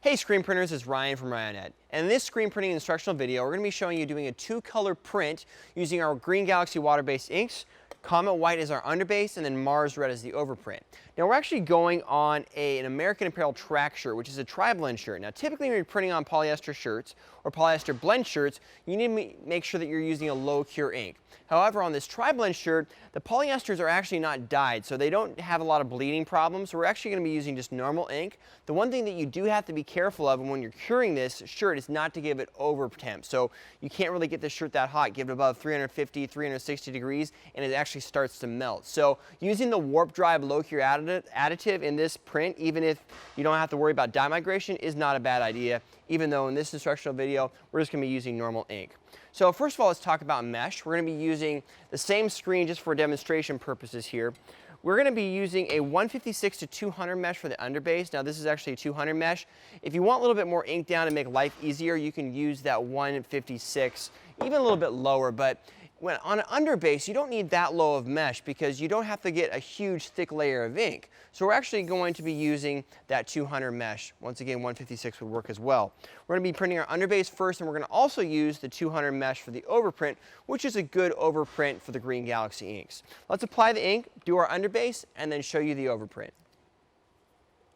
Hey screen printers, it's Ryan from Ryonet. And in this screen printing instructional video, we're going to be showing you doing a two-color print using our Green Galaxy water-based inks. Comet White is our underbase, and then Mars Red is the overprint. Now we're actually going on an American Apparel track shirt, which is a tri-blend shirt. Now typically when you're printing on polyester shirts or polyester blend shirts, you need to make sure that you're using a low cure ink. However, on this tri-blend shirt, the polyesters are actually not dyed, so they don't have a lot of bleeding problems. So we're actually going to be using just normal ink. The one thing that you do have to be careful of when you're curing this shirt is not to give it over temp. So you can't really get this shirt that hot. Give it above 350, 360 degrees, and it actually starts to melt. So using the warp drive low cure additive in this print, even if you don't have to worry about dye migration, is not a bad idea, even though in this instructional video, we're just going to be using normal ink. So first of all, let's talk about mesh. We're going to be using the same screen just for demonstration purposes here. We're going to be using a 156 to 200 mesh for the underbase. Now this is actually a 200 mesh. If you want a little bit more ink down and make life easier, you can use that 156, even a little bit lower. But when on an underbase, you don't need that low of mesh because you don't have to get a huge thick layer of ink. So we're actually going to be using that 200 mesh. Once again, 156 would work as well. We're going to be printing our underbase first, and we're going to also use the 200 mesh for the overprint, which is a good overprint for the Green Galaxy inks. Let's apply the ink, do our underbase, and then show you the overprint.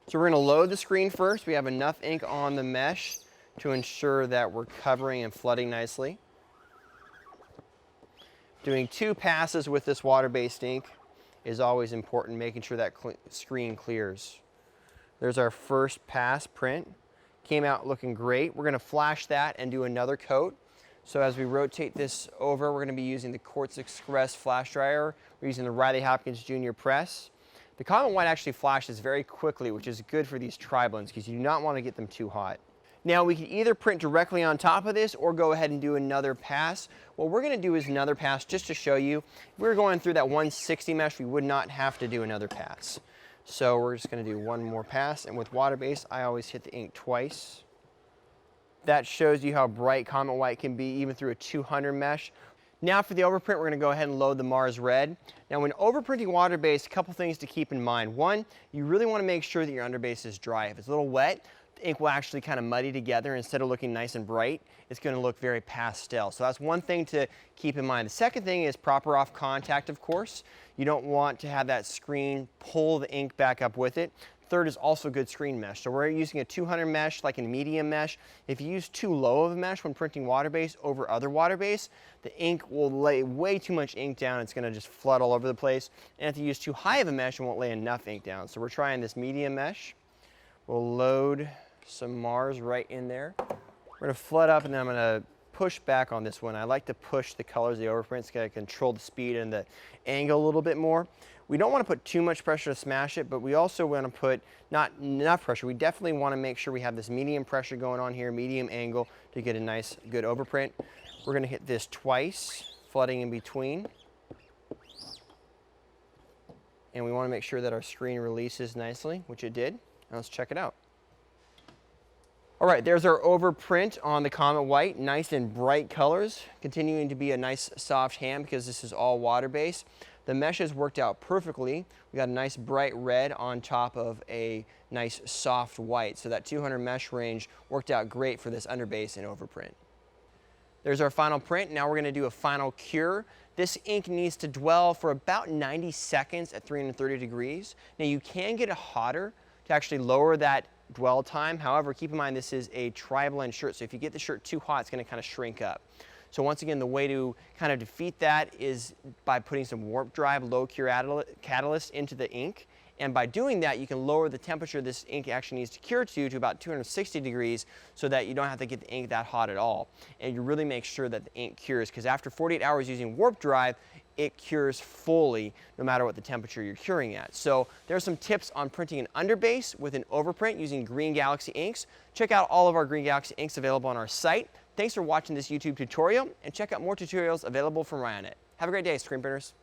So we're going to load the screen first. We have enough ink on the mesh to ensure that we're covering and flooding nicely. Doing 2 passes with this water-based ink is always important, making sure that screen clears. There's our first pass print. Came out looking great. We're going to flash that and do another coat. So as we rotate this over, we're going to be using the Quartz Express flash dryer. We're using the Riley Hopkins Jr. press. The Comet White actually flashes very quickly, which is good for these tri-blends because you do not want to get them too hot. Now we can either print directly on top of this or go ahead and do another pass. What we're going to do is another pass just to show you. If we were going through that 160 mesh, we would not have to do another pass. So we're just going to do one more pass, and with water base, I always hit the ink twice. That shows you how bright Comet White can be even through a 200 mesh. Now for the overprint, we're going to go ahead and load the Mars Red. Now when overprinting water-based, a couple things to keep in mind. One, you really want to make sure that your underbase is dry. If it's a little wet, the ink will actually kind of muddy together. Instead of looking nice and bright, it's going to look very pastel. So that's one thing to keep in mind. The second thing is proper off contact, of course. You don't want to have that screen pull the ink back up with it. Third is also good screen mesh. So we're using a 200 mesh, like a medium mesh. If you use too low of a mesh when printing water-based over other water-based, the ink will lay way too much ink down. It's going to just flood all over the place. And if you use too high of a mesh, it won't lay enough ink down. So we're trying this medium mesh. We'll load some Mars right in there. We're going to flood up, and then I'm going to push back on this one. I like to push the colors of the overprint to kind of control the speed and the angle a little bit more. We don't want to put too much pressure to smash it, but we also want to put not enough pressure. We definitely want to make sure we have this medium pressure going on here, medium angle, to get a nice, good overprint. We're going to hit this twice, flooding in between. And we want to make sure that our screen releases nicely, which it did. Now let's check it out. All right, there's our overprint on the Comet White, nice and bright colors, continuing to be a nice soft hand because this is all water-based. The mesh has worked out perfectly. We got a nice bright red on top of a nice soft white. So that 200 mesh range worked out great for this underbase and overprint. There's our final print. Now we're going to do a final cure. This ink needs to dwell for about 90 seconds at 330 degrees. Now you can get it hotter to actually lower that dwell time. However, keep in mind this is a tri-blend shirt, so if you get the shirt too hot, it's going to kind of shrink up. So once again, the way to kind of defeat that is by putting some warp drive low cure catalyst into the ink. And by doing that, you can lower the temperature this ink actually needs to cure to about 260 degrees so that you don't have to get the ink that hot at all. And you really make sure that the ink cures, because after 48 hours using warp drive, it cures fully no matter what the temperature you're curing at. So there are some tips on printing an underbase with an overprint using Green Galaxy inks. Check out all of our Green Galaxy inks available on our site. Thanks for watching this YouTube tutorial, and check out more tutorials available from Ryonet. Have a great day, screen printers.